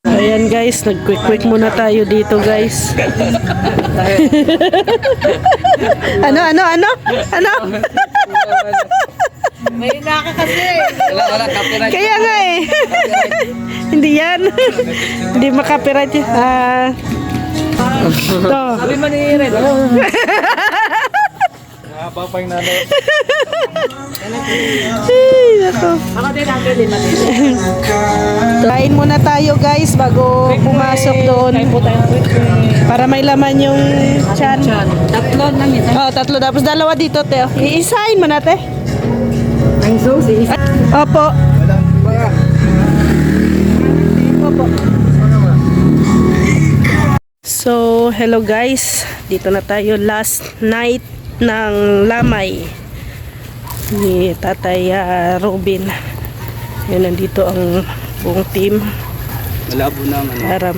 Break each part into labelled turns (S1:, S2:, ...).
S1: Ayan guys, nag-quick muna tayo dito guys. Ano?
S2: May naka kasi. Wala, copyright.
S1: Kaya nga eh. Hindi yan. Hindi makapiright yan. To.
S2: Sabi mo ni Red.
S3: Papay nanay.
S2: Ako din natin din natin.
S1: Kain muna tayo guys bago pumasok doon.
S2: Kain po tayo quick.
S1: Para may laman yung chan.
S2: Tatlo namin.
S1: Oh, tatlo. Tapos dalawa dito, Teo. Iisahin mo natin.
S2: Ang sauce is.
S1: Opo. Opo. So, hello guys. Dito na tayo last night ng lamay ni Tatay Robin. Yun, nandito ang buong team
S3: Malabo na
S1: para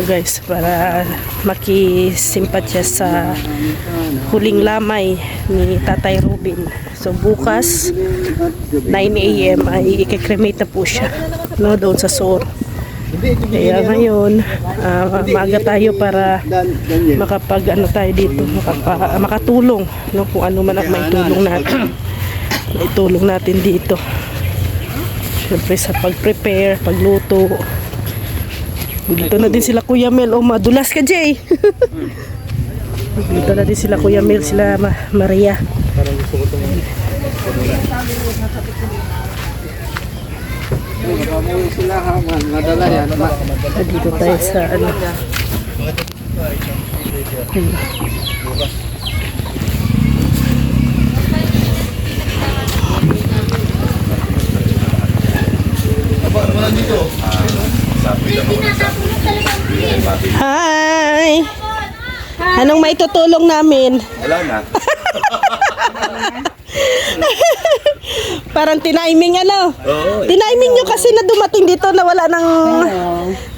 S1: guys, para makisimpatya sa huling lamay ni Tatay Robin. So bukas 9 AM ay i-cremate na po siya, no, doon sa SOR. Kaya ngayon maaga tayo para tayo dito, makatulong, no, kung ano man ang maitulong natin dito. Siyempre sa pag-prepare, pagluto. Dito na din sila Kuya Mel. Oh, madulas ka, Jay. Dito na din sila Kuya Mel, sila Maria.
S3: Parang gusto ko itong sila haman, madala yan.
S1: Dito tayo sa ano. Hi! Anong maitutulong namin?
S3: Wala na.
S1: Parang tiniming ano?
S3: Oo.
S1: Tiniming nyo kasi na dumating dito na wala nang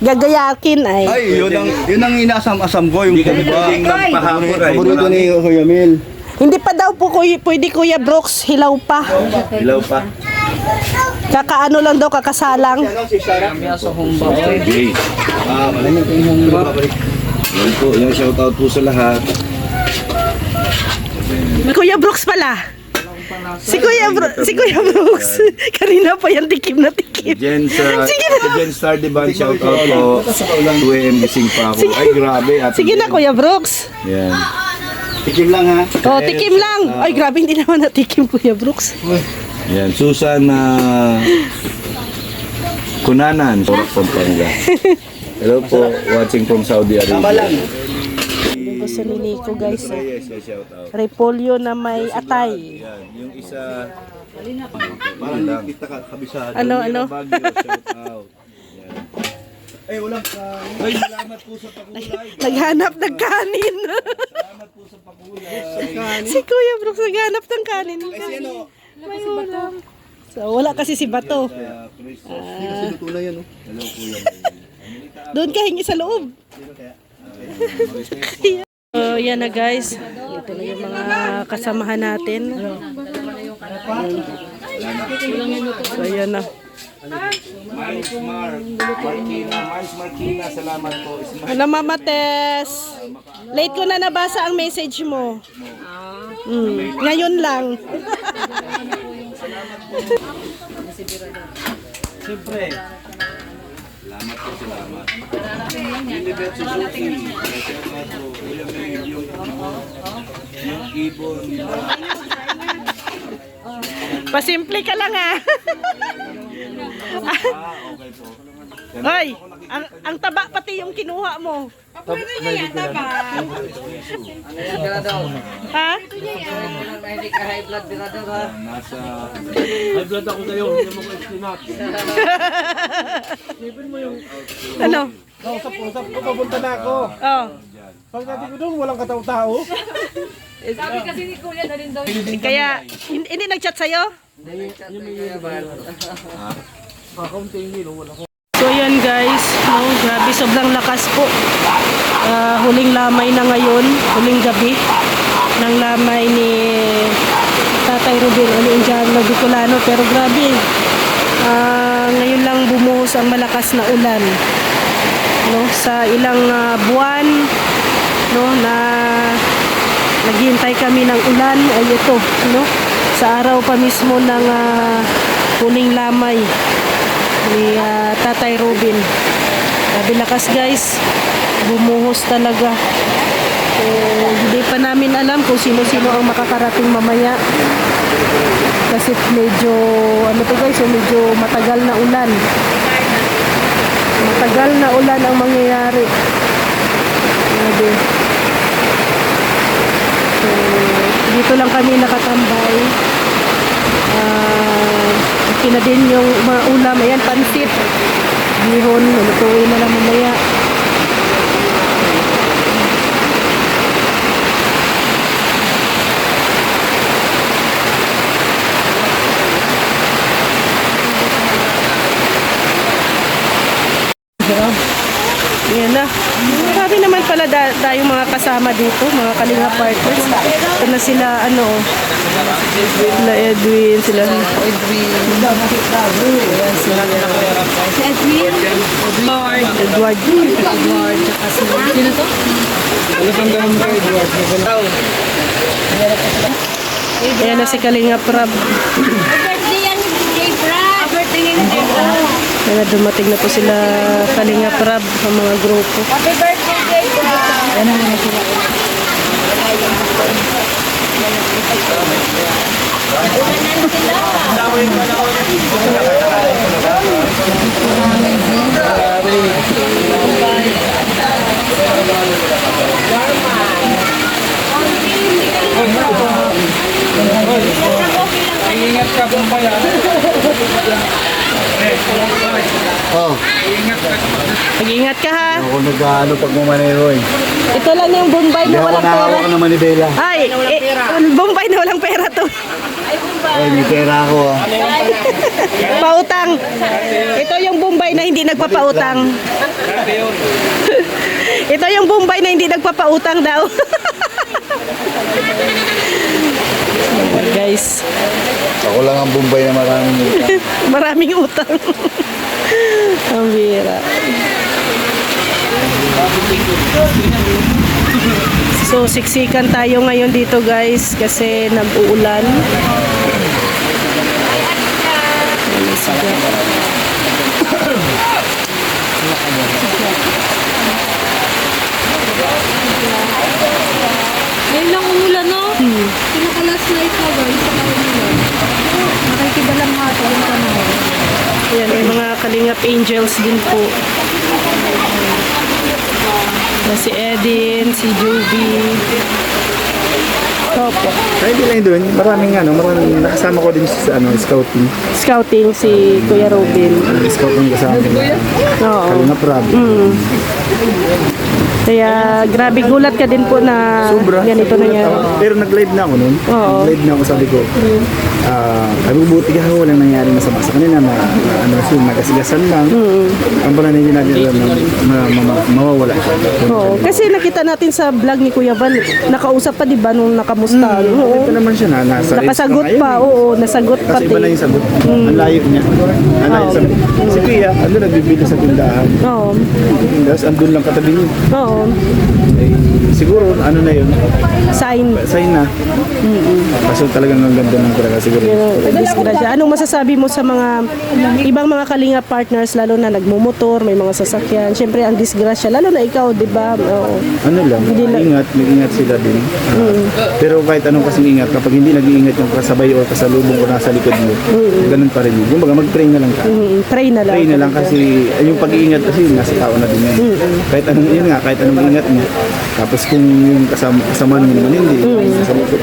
S1: gagayakin ay.
S4: Ay, yun ang inasam-asam ko yung
S3: Pwedeng magpahapon ay.
S4: paborito ni Kuya Mel.
S1: Hindi pa daw po pwede Kuya Brooks, hilaw pa.
S3: Ilaw pa.
S1: Kakaano lang daw, kakasalang.
S4: Ano si Sarah?
S3: Pwede.
S4: Malamig ko yung
S3: Yan po, yung shoutout po sa lahat.
S1: Kuya Brooks pala. Si Kuya Brooks. Kanina pa yan tikim na tikim. Sige na.
S3: Jen Star Diban, shoutout po. 2 AM gising pa ako. Ay, grabe.
S1: Sige na Kuya Brooks.
S3: Yan.
S4: Tikim lang ha.
S1: Oh, tikim lang. Ay, grabe, hindi naman natikim Kuya Brooks.
S3: Yan, Susan Kunanan, Porak, Pampanga. Hello po, watching from Saudi Arabia.
S1: Yung gusto ni Nico guys.
S3: Yes, shoutout.
S1: Repolyo na may atay.
S3: Yan, yung isa, parang lang.
S4: Kita ka, kabisado.
S1: Ano?
S3: Baguio, shoutout. Yan.
S4: Ay, walang
S3: Ay, salamat po sa pakulay.
S1: Naghanap ng kanin.
S3: Salamat po sa pakulay.
S1: Si Kuya Brooks naghanap ng kanin.
S4: Ay, si ano?
S1: May ulam. So, wala kasi si Bato.
S4: Hindi kasi luto na yan.
S3: Hello po yan.
S1: Doon ka hingi sa loob. So, yan na guys. Ito na yung mga kasamahan natin. So, yan na.
S3: Miles Marquina, salamat po.
S1: Ano, Mama Tess? Late ko na nabasa ang message mo. Ngayon lang.
S3: Siyempre. Salamat po, salamat. Lilibet Suzuki. Salamat po. Yung ibon.
S1: Pasimple ka lang ha.
S3: Okay po.
S1: Hoy, ang taba pati yung kinuha mo. Ha?
S2: Hindi ka high blood birador ha.
S3: Nasa...
S5: High blood ako sa'yo, hindi mo ko estimate.
S1: Ano?
S5: Usap ko, papunta na ako.
S1: Oh.
S5: Pagdating ko doon, walang katao-tao.
S2: Sabi kasi ni Kuya na rin daw.
S1: Kaya hindi nag-chat sa'yo?
S5: Kakaunti no, wala ko.
S1: So yan guys, no, grabe sobrang lakas po. Huling lamay na ngayon, huling gabi ng lamay ni Tatay Robin Indiano Bicolano, pero grabe. Ngayon lang bumuhos ang malakas na ulan. no, sa ilang buwan, no, na naghihintay kami ng ulan ay ito, no, sa araw pa mismo ng huling lamay ni Tatay Robin. Grabe lakas guys, bumuhos talaga. So, hindi pa namin alam kung sino-sino ang makakarating mamaya. Kasi medyo, ano to guys, so medyo matagal na ulan. Matagal na ulan ang mangyayari. Grabe. So, dito lang kami nakatambay. Okay na din yung mga ulam. Ayan, pansit. Bihon, lutuin na lang mamaya. Yan na. Sabi naman pala tayong mga kasama dito, mga Kalinga partners. Ito na sila, ano, sila Edwin, sila Edward.
S2: Sino to?
S1: Ayan na si Kalinga Prab.
S2: Birthday yan ni Jay Brad. Birthday ni Jay Brad.
S1: Ayan na, dumating na po sila Kalinga Prab sa mga grupo.
S2: Happy birthday, Jay Brad. Yan ang mga sila.
S5: Ingat ka po pa yan.
S4: Oh,
S1: Mag-ingat ka ha.
S4: ako nag-ano pag mamanero eh.
S1: Ito lang yung Bombay
S4: Hindi
S1: na
S4: ako
S1: walang pera.
S4: nakawak ng manibela.
S1: Ay, Bombay na walang pera to.
S4: Ay, may pera ako ah.
S1: Pautang. Ito yung Bombay na hindi nagpapautang. Ito yung Bombay na hindi nagpapautang daw. Guys,
S4: Ako lang ang Bombay na maraming utang.
S1: maraming utang. Ang bira. So, siksikan tayo ngayon dito guys kasi nag-uulan.
S2: Ngayon lang umulan, no? Pinaka-last night na ba? Isa na umulan. Nakikibalang nga ito yung panahon.
S1: Ayan, may mga Kalingap Angels din po. Na si Edin, si Juby. Opo.
S4: Ay, di lang doon. Maraming nakasama ko din sa scouting.
S1: Scouting si Kuya Robin.
S4: Scouting kasama ko.
S1: Oo.
S4: Kalinga Prab.
S1: Kaya grabe gulat ka din po na ganito nangyari.
S4: Pero nag-live na ako noon.
S1: Oo.
S4: Nag-live na ako, sabi ko. Mabuti ka, walang nangyari masama sa kanila na magasigasan lang. Ang pala hindi natin alam na mawawala siya.
S1: Oo. Kasi nakita natin sa vlog ni Kuya Van, nakausap pa di ba nung nakamusta? Oo.
S4: Ito naman siya na nasa
S1: Nakasagot
S4: race
S1: pa,
S4: ngayon,
S1: oo, nasagot
S4: eh. Kasi iba na
S1: pati.
S4: yung sagot. Ang layo niya. Ang layo sa si Kuya, nagbibili sa tindahan.
S1: Oo.
S4: Tapos andun lang katabi niya.
S1: Oo.
S4: Eh, siguro, na yun?
S1: Sign.
S4: Sign na. Kaso talagang ang ganda ng talaga siguro.
S1: Disgrasya. Anong masasabi mo sa mga ibang mga Kalinga partners, lalo na nagmumotor, may mga sasakyan? Siyempre ang disgrasya, lalo na ikaw, di ba? Oo.
S4: Ano lang, mag-ingat sila din. Pero kahit anong kasing ingat, kapag hindi nag-iingat yung kasabay o kasalubong ko nasa likod mo, ganun pa rin yun. Yung baga, mag-pray na lang ka.
S1: Pray na lang.
S4: Pray na lang kasi yung pag-iingat kasi nasa tao na din yan. Kahit anong yun nga, kahit anong ingat mo. Tapos kung yung kasama mo naman hindi, sa likod,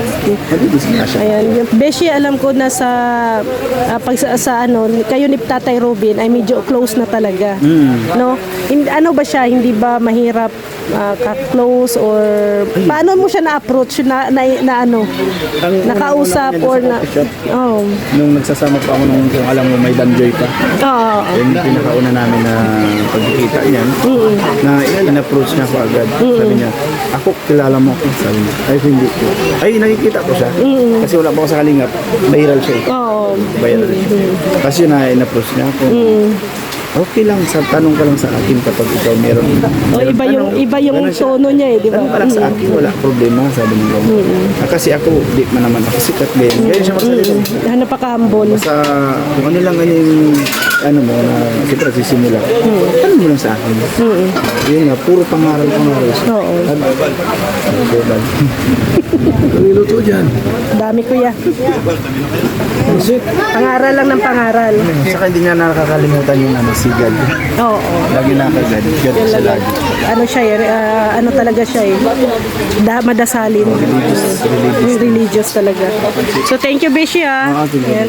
S4: mag-disgrasya.
S1: Ayan, yung Beshi, alam ko na sa kayo ni Tatay Robin ay medyo close na talaga. No? Ano ba siya, hindi ba mahirap ka-close or paano mo siya na-approach na ano? Nakausap or na oh.
S4: Nung nagsasama pa ako nung kung alam mo may danjoy pa.
S1: Oo.
S4: Yung pinakauna namin na pagkikita niyan, na in-approach niya ako agad. Sabi niya, ako kilala mo ako. Sabi niya, ay hindi ko. Ay nakikita ko siya. Kasi wala pa ako sa Kalingap. Viral siya eh.
S1: Oo.
S4: Viral siya. Kasi yun na in-approach niya ako. okay lang, sa tanong ka lang sa akin kapag ikaw meron.
S1: O iba yung
S4: Ganun siya.
S1: tono niya eh, di ba?
S4: Tanong ka lang sa akin, wala problema, sabi niya. Kasi ako, di man naman ako sikat din. Kaya siya magsalita.
S1: Hanap pa kahambol.
S4: Sa kung ano lang yung ano mo na siyempre sisimula. Ano mo lang sa akin? Yun nga, puro pangaral.
S1: Oo.
S4: Niluto dyan.
S1: Dami kuya. Pangaral lang ng pangaral.
S4: Saka hindi niya nakakalimutan yung ano, si God.
S1: Oo.
S4: Lagi nakagad. God siya lagi.
S1: Ano siya eh, ano talaga siya eh. Madasalin. Religious talaga. So thank you Beshi ha. Yan.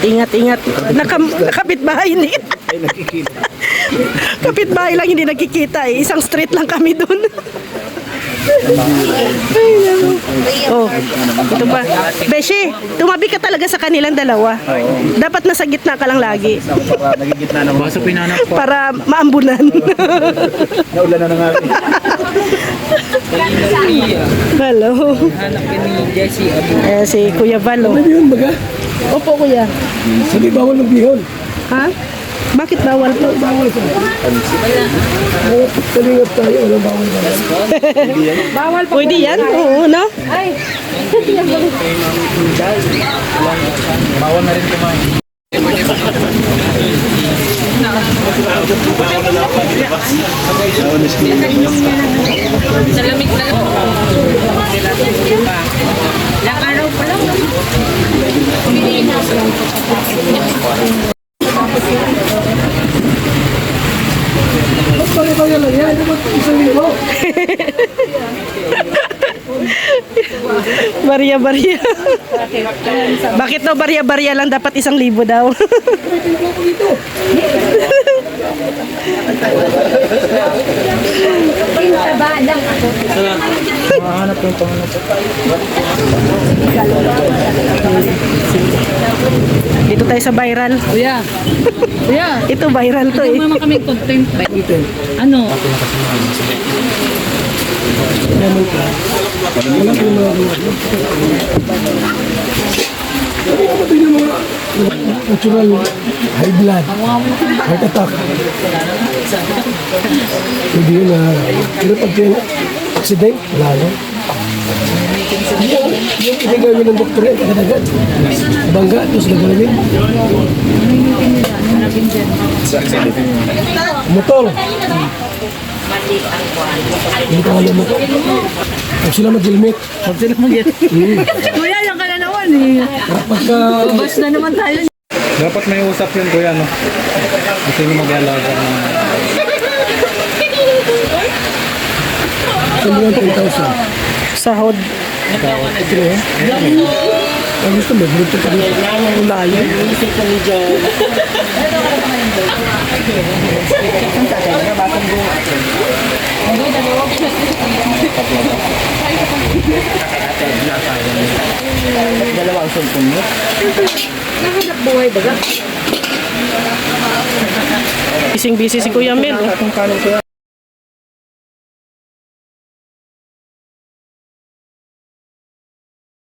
S1: Ingat. Nakapit bahay ni. Kapit bahay lang hindi nakikita eh. Isang street lang kami doon. Oh, ito pa. Beshi, tumabi ka talaga sa kanilang dalawa. Dapat nasa gitna ka lang lagi.
S4: Nagigitna naman.
S5: Baso pinanap ko.
S1: Para maambunan.
S4: Naulan na nga.
S1: Hello.
S5: Hanap ni Jessie Abu.
S1: Si Kuya Valo.
S6: Bihon baga?
S1: Opo, Kuya.
S6: Sabi bawal ng bihon.
S1: Ha? Bakit bawal po?
S6: Bawal ka. Kalingap tayo, walang bawal ba?
S1: Pwede yan? Oo, no?
S5: Bawal na rin kumain.
S2: Ilang araw pa lang.
S6: Kaya lang yan, dapat isang linggo.
S1: Barya-barya. Bakit daw barya-barya lang dapat 1,000 daw? Dito tayo sa viral.
S2: Kuya.
S1: Ito viral to eh.
S2: Mama kaming content. Ano?
S6: Ito yung mga natural high blood, heart attack. Hindi yun na, pero pag yun, accident, wala na. Yung ibigay ng doktor yan, agad-agad. Bangga, tapos nagalamin. Motor. Hindi ka alam mo. Huwag sila mag-helmet.
S2: Kuya, yan ka na naman eh.
S6: Pagka,
S2: Bas na naman tayo.
S5: Dapat may usap yun kuya, no? Kasi yung mag-alaga ng...
S6: sabihan 10,000.
S1: Sahod.
S6: Ang gusto mo, dito ka dito.
S1: Layo. Bising-busy si Kuya Mel.